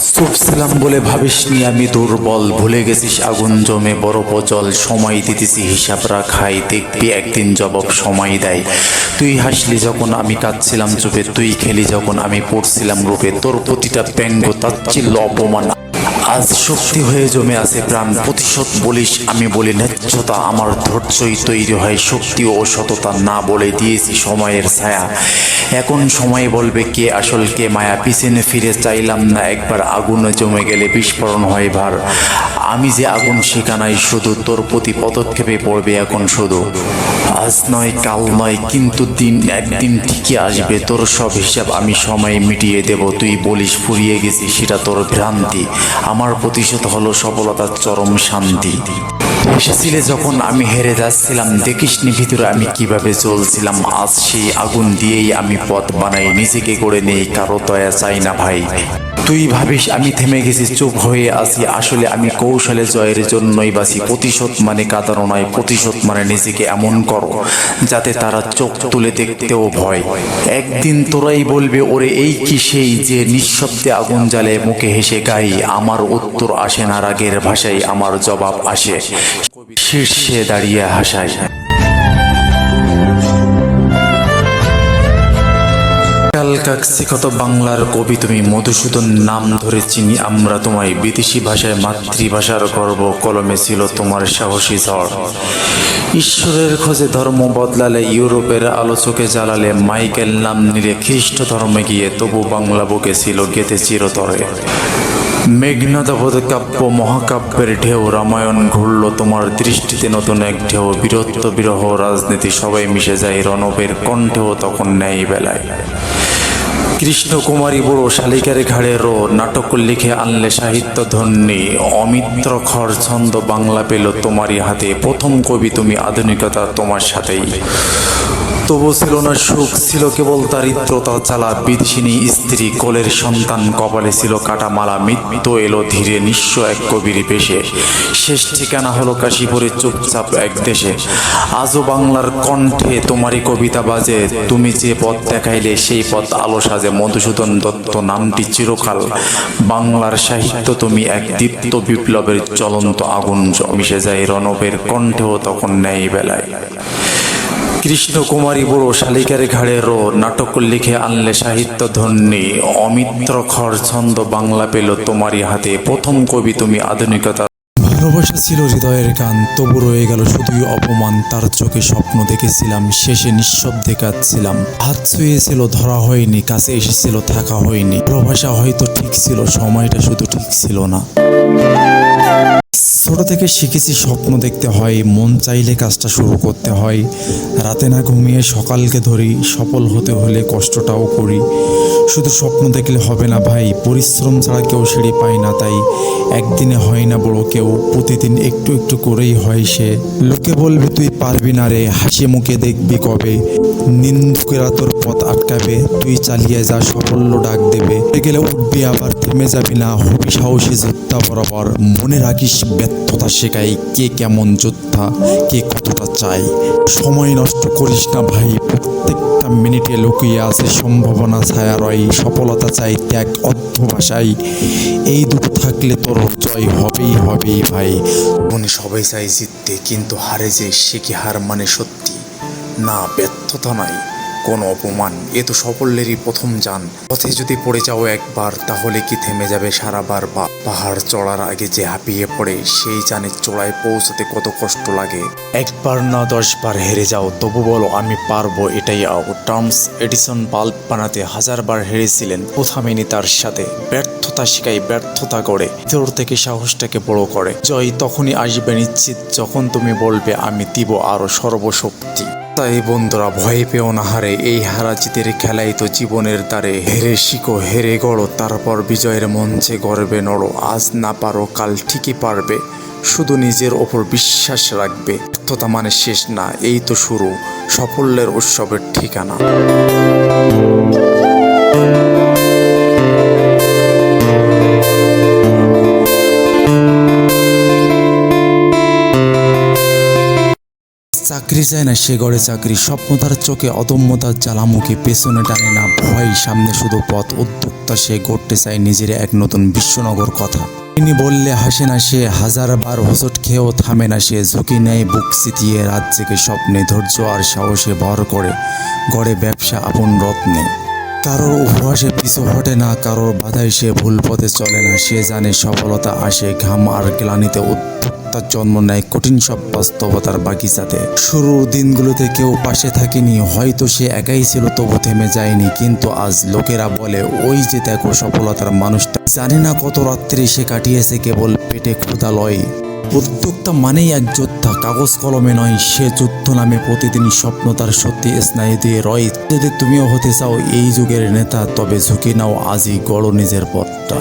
চুপ ছিলাম বলে ভাবিসনি আমি দুর্বল, ভুলে গেছিস আগুন জমে বরফ জল, সময় দিতেছি হিসাব রাখাই, দেখবি একদিন জবাব সময় দেয়। তুই হাসলি যখন আমি কাঁদছিলাম চুপে, তুই খেলি যখন আমি পড়ছিলাম রূপে, তোর প্রতিটা ব্যঙ্গ তাচ্ছিল্য অপমান আজ শক্তি হয়ে জমে আছে প্রাণ। প্রতিশোধ বলিস আমি বলি ন্যায্যতা, আমার ধৈর্যই তৈরি হয় শক্তি ও সততা, না বলে দিয়েছি সময়ের ছায়া। এখন সময় বলবে কে আসল কে মায়া, পিছনে ফিরে চাইলাম না একবার, আগুনে জমে গেলে বিস্ফোরণ হয় ভার। আমি যে আগুন শেখানাই শুধু, তোর প্রতি পদক্ষেপে পড়বে এখন শুধু। আজ নয় কাল নয় কিন্তু দিন একদিন ঠিকই আসবে, তোর সব হিসাব আমি সময় মিটিয়ে দেব। তুই বলিস ফুরিয়ে গেছি, সেটা তোর ভ্রান্তি, আমার প্রতিশোধ হলো সফলতার চরম শান্তি। এসেছিলে যখন আমি হেরে যাচ্ছিলাম, দেখিসনি ভিতরে আমি কিভাবে চলছিলাম, আজ সেই আগুন দিয়েই আমি পথ বানাই, নিজেকে গড়ে নেই, কারো দয়া চাই না ভাই। তুই ভাবিস আমি থেমে গেছি চুপ হয়ে আছি, আসলে আমি কৌশলে জয়ের জন্যই বাসি। প্রতিশোধ মানে কাঁদানো নয়, প্রতিশোধ মানে নিজেকে এমন করো যাতে তারা চোখ তুলে দেখতেও ভয়। একদিন তোরাই বলবে ওরে এই কি সেই যে নিঃশব্দে আগুন জ্বালে মুখে হেসে গাই। আমার উত্তর আসে না রাগের ভাষায়, আমার জবাব আসে শীর্ষে দাঁড়িয়ে হাসায়। কালকাক্সি কত বাংলার কবি তুমি, মধুসূদন নাম ধরে চিনি আমরা তোমায়, বিদেশি ভাষায় মাতৃভাষার গর্ব, কলমে ছিল তোমার সাহসী ঝড়। ঈশ্বরের খোঁজে ধর্ম বদলালে, ইউরোপের আলোচকে জ্বালালে, মাইকেল নাম নিলে খ্রিস্ট ধর্মে গিয়ে, তবু বাংলা বুকে ছিল গেতে চিরতরে। মেঘনাদবধ কাব্য মহাকাব্যের ঢেউ, রামায়ণ ঘুরল তোমার দৃষ্টিতে নতুন এক ঢেউ, বীরত্ব বিরহ রাজনীতি সবাই মিশে যায়, রণবের কণ্ঠেও তখন ন্যায় বেলায়। কৃষ্ণকুমারী বুড়ো শালিকারে ঘাড়ে রো, নাটক লিখে আনলে সাহিত্য ধন্যী, অমিত্র খর ছন্দ বাংলা পেল তোমারই হাতে, প্রথম কবি তুমি, আধুনিকতা তোমার সাথেই। তবু ছিল না সুখ, ছিল কেবল দারিদ্রতা জ্বালা, বিদেশিনী স্ত্রী কোলের সন্তান, কপালে ছিল কাটামালা, মৃত্যু এলো ধীরে নিঃস্ব এক কবির বেশে, শেষ ঠিকানা হলো কাশীপুরে চুপচাপ এক দেশে। আজও বাংলার কণ্ঠে তোমারই কবিতা বাজে, তুমি যে পথ দেখাইলে সেই পথ আলো সাজে, মধুসূদন দত্ত নামটি চিরকাল বাংলার সাহিত্য তুমি, এক দীপ্ত বিপ্লবের জ্বলন্ত আগুন, মিশে যায় রণবের কণ্ঠেও তখন ন্যায় বেলায়। কৃষ্ণকুমারী বুড়ো শালিকারে ঘাড়ে রো, নাটক লিখে আনলে সাহিত্য ধন্যী, অমিত্র খর ছন্দ বাংলা পেল তোমারই হাতে, প্রথম কবি তুমি, আধুনিকতা। ভালোবাসা ছিল হৃদয়ের গান, তবু রয়ে গেল শুধুই অপমান, তার চোখে স্বপ্ন দেখেছিলাম, শেষে নিঃশব্দে কাঁদছিলাম। হাত ছুঁয়েছিল ধরা হয়নি, কাছে এসেছিল থাকা হয়নি, ভালোবাসা হয়তো ঠিক ছিল, সময়টা শুধু ঠিক ছিল না। ছোট থেকে শিখেছি স্বপ্ন দেখতে হয়, মন চাইলে কাজটা শুরু করতে হয়, রাতে না ঘুমিয়ে সকালকে ধরি, সফল হতে হলে কষ্টটাও করি। শুধু স্বপ্ন দেখলে হবে না ভাই, পরিশ্রম ছাড়া কেউ সিঁড়ি পায় না, তাই একদিনে হয় না বড় কেউ, প্রতিদিন একটু একটু করেই হয় সে। লোকে বলবে তুই পারবি না রে, হাসি মুখে দেখবি কবে, নিন্দুকেরা তোর পথ আটকাবে, তুই চালিয়ে যা সাফল্য ডাক দেবে, গেলে উঠবি আবার থেমে যাবি না, হবি সাহসী যোদ্ধা বরাবর, মনে রাখিস ব্যর্থতা শেখাই কে কেমন যোদ্ধা, কে কতটা চাই। সময় নষ্ট করিস না ভাই, প্রত্যেকটা মিনিটে লুকিয়ে আছে সম্ভাবনা ছায়ারয়, সফলতা চাই ত্যাগ অধ্যবসায়, এই দুটো থাকলে তোর জয় হবেই হবেই ভাই। মনে সবাই চাই জিততে, কিন্তু হারে যে সে কি হার মানে সত্যি না, ব্যর্থতা নাই কোনো অপমান, এ তো সাফল্যেরই প্রথম যান। পথে যদি পড়ে যাও একবার, তাহলে কি থেমে যাবে সারাবার? পাহাড় চড়ার আগে যে হাঁপিয়ে পড়ে, সেই জানে চূড়ায় পৌঁছাতে কত কষ্ট লাগে। একবার না 10 বার হেরে যাও, তবু বলো আমি পারবো, এটাই টমস এডিসন বাল্ব বানাতে 1000 বার হেরেছিলেন, থামেনি তার সাথে। ব্যর্থতা শেখায়, ব্যর্থতা গড়ে, ভিতর থেকে সাহসটাকে বড় করে। জয় তখনই আসবে নিশ্চিত, যখন তুমি বলবে আমি দিব আরো সর্বশক্তি। তাই বন্ধুরা, ভয় পেও না হারে, এই হারা জিতের খেলাই তো জীবনের দ্বারে। হেরে শিখো, হেরে গড়ো, তারপর বিজয়ের মঞ্চে গর্বে নড়ো। আজ না পারো কাল ঠিকই পারবে, শুধু নিজের ওপর বিশ্বাস রাখবে। ব্যর্থতা মানে শেষ না, এই তো শুরু সাফল্যের উৎসবের ঠিকানা। চাকরি চায় না সে গড়ে চাকরি, স্বপ্ন তার চোখে, অদম্যতার জ্বালামুখী, পেছনে টানে না ভয়, সামনে শুধু পথ, উদ্যোক্তা সে গড়তে চায় নিজের এক নতুন বিশ্বনগর কথা। তিনি বললে হাসে না সে, হাজারবার হোঁচট খেয়েও থামে না সে, ঝুঁকি নেয় বুক চিতিয়ে, রাত জেগে স্বপ্নে, ধৈর্য আর সাহসে ভর করে গড়ে ব্যবসা আপন রত্নে। কারোর উপহাসে পিছু হটে না, কারোর বাধায় সে ভুল পথে চলে না, সে জানে সফলতা আসে ঘাম আর গ্লানিতে, উদ্যোক্তার জন্ম নেয় কঠিন সব বাস্তবতার বাগিচাতে। শুরুর দিনগুলোতে কেউ পাশে থাকেনি, হয়তো সে একাই ছিল তবু থেমে যায়নি, কিন্তু আজ লোকেরা বলে ওই যে দেখো সফলতার মানুষটা। জানে না কত রাত্রি সে কাটিয়েছে কেবল পেটে ক্ষুধা লয়। উদ্যোক্তা মানেই এক যোদ্ধা, কাগজ কলমে নয়, সে যুদ্ধ নামে প্রতিদিন স্বপ্ন তার সত্যি স্নায়ু দিয়ে রয়। যদি তুমিও হতে চাও এই যুগের নেতা, তবে ঝুঁকি নাও আজই, গড়ো নিজের পথটা।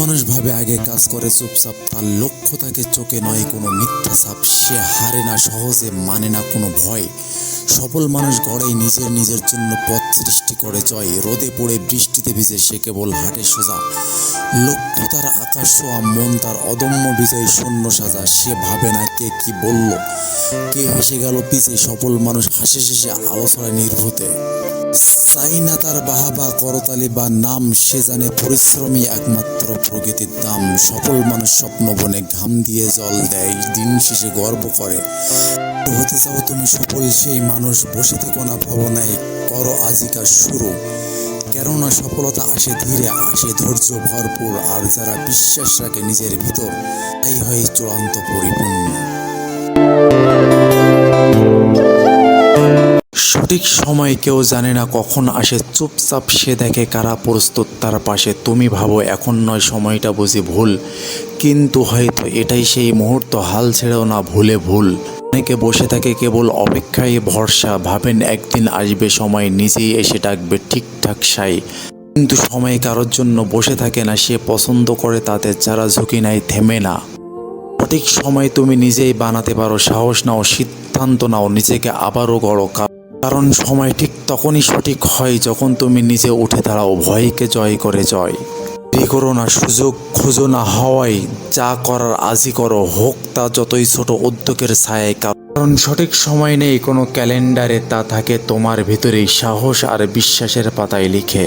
মানুষ ভাবে আগে কাজ করে চুপচাপ, তার লক্ষ্য থাকে চোখে নয় কোনো মিথ্যা ছাপ, সে হারে না সহজে, মানে না কোনো ভয়। সফল মানুষ গড়েই নিজের জন্য পথ সৃষ্টি করে জয়, রোদে পড়ে বৃষ্টিতে ভিজে সে কেবল হাঁটে সোজা। লক্ষ্য তার আকাশ ছোঁয়া, মন তার অদম্য বিজয় শূন্য সাজা, সে ভাবে না কে কি বলল, কে হেসে গেল পিছে, সফল মানুষ হাসে শেষে আলোচনায় নির্ভূতে। চাই না তার বাহাবা করতালি বা নাম, সে জানে পরিশ্রমী একমাত্র প্রকৃতির দাম। সফল মানুষ স্বপ্ন বনে ঘাম দিয়ে জল দেয়, দিন শেষে গর্ব করে। হতে চাও তুমি সফল সেই মানুষ, বসে থেকো না ভাবনায়, করো আজিকার শুরু। কেননা সফলতা আসে ধীরে, আসে ধৈর্য ভরপুর, আর যারা বিশ্বাস রাখে নিজের ভিতর, তাই হয় চূড়ান্ত পরিপূর্ণ। সঠিক সময় কেউ জানে না কখন আসে, চুপচাপ সে দেখে কারা প্রস্তুত তার পাশে। তুমি ভাবো এখন নয়, সময়টা বুঝি ভুল, কিন্তু হয়তো এটাই সেই মুহূর্ত, হাল ছেড়েও না ভুলে ভুল। অনেকে বসে থাকে কেবল অপেক্ষায় ভরসা, ভাবেন একদিন আসবে সময় নিজেই এসে ডাকবে ঠিকঠাক সাই। কিন্তু সময় কারোর জন্য বসে থাকে না, সে পছন্দ করে তাদের যারা ঝুঁকি নেয় থেমে না। সঠিক সময় তুমি নিজেই বানাতে পারো, সাহস নাও, সিদ্ধান্ত নাও, নিজেকে আবারও গড়ো। কারণ সময় ঠিক তখনই সঠিক হয় যখন তুমি নিজে উঠে দাঁড়াও, ভয়কে জয় করে জয়। দেরি করো না, সুযোগ খুঁজো না হাওয়ায়, যা করার আজই করো, হোক তা যতই ছোট উদ্যোগের ছায়ায়। কারণ সঠিক সময় নেই কোনো ক্যালেন্ডারে, তা থাকে তোমার ভিতরেই, সাহস আর বিশ্বাসের পাতায় লিখে।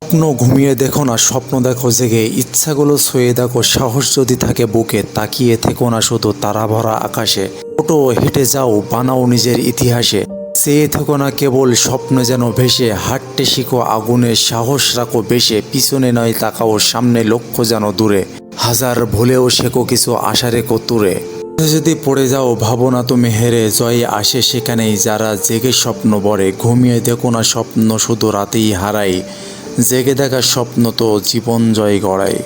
স্বপ্ন ঘুমিয়ে দেখো না, স্বপ্ন দেখো জেগে, ইচ্ছাগুলো ছুঁয়ে দেখো, সাহস যদি থাকে বুকে, তাকিয়ে থেকো না শুধু তারা ভরা আকাশে। ওটো হেঁটে যাও, বানাও নিজের ইতিহাসে, চেয়ে থেকো না কেবল স্বপ্ন যেন ভেসে, হাঁটতে শিখো আগুনে, সাহস রাখো বেশে, পিছনে নয় তাকাও, সামনে লক্ষ্য যেন দূরে, হাজার ভুলেও শেখো কিছু আশা রেখো দূরে। যদি পড়ে যাও ভাবো না তুমি হেরে, জয় আসে সেখানেই যারা জেগে স্বপ্ন বড়ে। ঘুমিয়ে দেখো না স্বপ্ন শুধু রাতেই হারাই, জেগে দেখা স্বপ্ন তো জীবন জয় গড়ায়।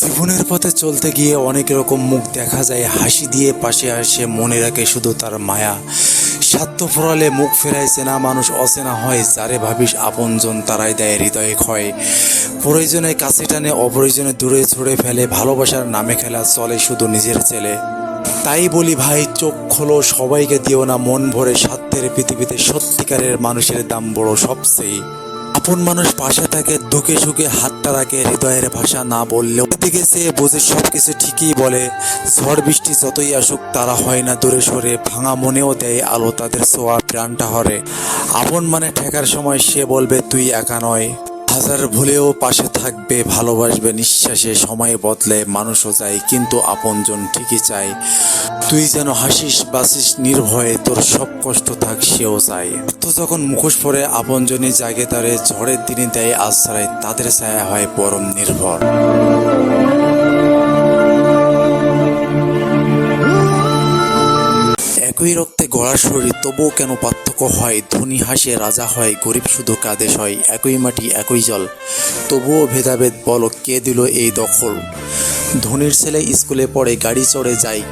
জীবনের পথে চলতে গিয়ে অনেক রকম মুখ দেখা যায়, হাসি দিয়ে পাশে আসে, মনে রাখে শুধু তার মায়া। স্বার্থ ফোরালে মুখ ফেরায় চেনা মানুষ অচেনা হয়, যারে ভাবিস আপনজন তারাই দেয় হৃদয়ে ক্ষয়। প্রয়োজনে কাছে টানে, অপ্রয়োজনে দূরে ছুড়ে ফেলে, ভালোবাসার নামে খেলা চলে শুধু নিজের ছেলে। তাই বলি ভাই চোখ খোলো, সবাইকে দিও না মন ভরে, স্বার্থের পৃথিবীতে সত্যিকারের মানুষের দাম বড় সবচেয়ে। আপন মানুষ পাশে থাকে, দুঃখে সুখে হাতটা রাখে, হৃদয়ের ভাষা না বললেও দিকে চেয়ে বোঝে সবকিছু ঠিকই বলে। ঝড় বৃষ্টি যতই আসুক তারা হয় না দূরে সরে, ভাঙা মনেও দেয় আলো তাদের ছোঁয়া, প্রাণটা হরে। আপন মানে ঠেকার সময় সে বলবে তুই একা নয়, হাজার ভুলেও পাশে থাকবে, ভালোবাসবে নিঃশ্বাসে। সময় বদলে মানুষও যায়, কিন্তু আপনজন ঠিকই চায় তুই যেন হাসিস বাসিস নির্ভয়ে, তোর সব কষ্ট থাক সেও চায়। তো যখন মুখোশ পরে আপনজনই জাগে তারে, ঝড়ের দিনে দেয় আশ্রয়, তাদের ছায়া হয় পরম নির্ভর। একই একই রক্তে গড়া শরীর, তবুও কেন পার্থক্য হয়? ধনী হাসে রাজা হয়, গরিব শুধু কাঁদে সয়। একই মাটি একই জল, তবুও ভেদাভেদ, বলো কে দিল এই দখল? ধনীর ছেলে স্কুলে পড়ে, গাড়ি চড়ে যায়,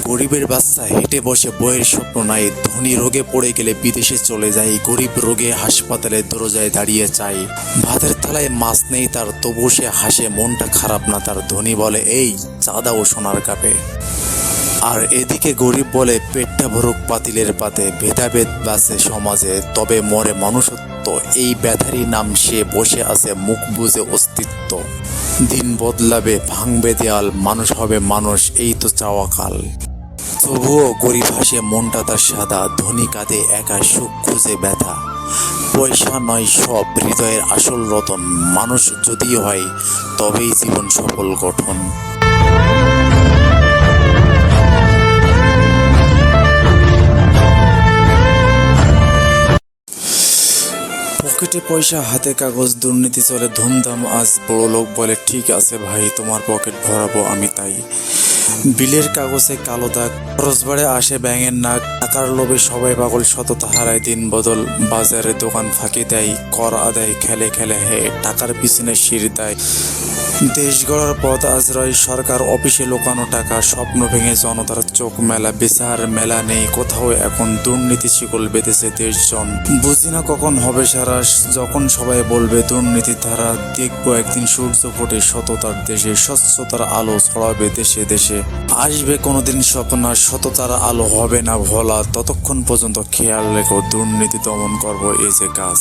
গরিবের বাচ্চা হেঁটে বসে, বইয়ের স্বপ্ন নাই। ধনী রোগে পড়ে গেলে বিদেশে চলে যায়, গরিব রোগে হাসপাতালে দরজায় দাঁড়িয়ে চায়। ভাতের থালায় মাছ নেই তার, তবু সে হাসে, মনটা খারাপ না তার। ধনী বলে এই চা দাও সোনার কাপে, আর এদিকে গরিব বলে পেটটা ভরুক পাতিলের পাতে। ভেদাভেদ বাঁচে সমাজে, তবে মরে মনুষ্যত্ব। এই ব্যথারই নাম সে, বসে আছে মুখ বুজে অস্তিত্ব। দিন বদলাবে, ভাঙবে দেয়াল, মানুষ হবে মানুষ, এই তো চাওয়া কাল। তবুও গরিব হাসে, মনটা তার সাদা। ধনী কাঁদে একা, সুখ খুঁজে ব্যথা। পয়সা নয় সব, হৃদয়ের আসল রতন। মানুষ যদি হয়, তবেই জীবন সফল গঠন। পকেটে পয়সা, হাতে কাগজ, দুর্নীতি চলে ধুমধাম আজ। বড় লোক বলে ঠিক আছে ভাই, তোমার পকেট ভরাবো আমি তাই। বিলের কাগজে কালো দাগ, খরচ বাড়ে আসে ব্যাঙের নাক। টাকার লোভে সবাই পাগল, সততা হারায় দিন বদল। বাজারে দোকান ফাঁকি দেয়, কর আদায় খেলে খেলে হে, টাকার পিছনে শির দেয়। দেশ গড়ার পথ আজরাই, সরকার অফিসে লোকানো টাকা। স্বপ্ন ভেঙে জনতার চোখ মেলা, বিচার মেলা নেই কোথাও এখন। দুর্নীতি শিকল বেঁধেছে দেশজন। বুঝি না কখন হবে সারা, যখন সবাই বলবে দুর্নীতির ধারা। দেখবো একদিন সূর্য ফোটে সততার দেশে, স্বচ্ছতার আলো ছড়াবে দেশে দেশে। আসবে কোনোদিন স্বপ্ন, সততার আলো হবে না ভোলা। ততক্ষণ পর্যন্ত খেয়াল রেখো, দুর্নীতি দমন করবো এই যে কাজ।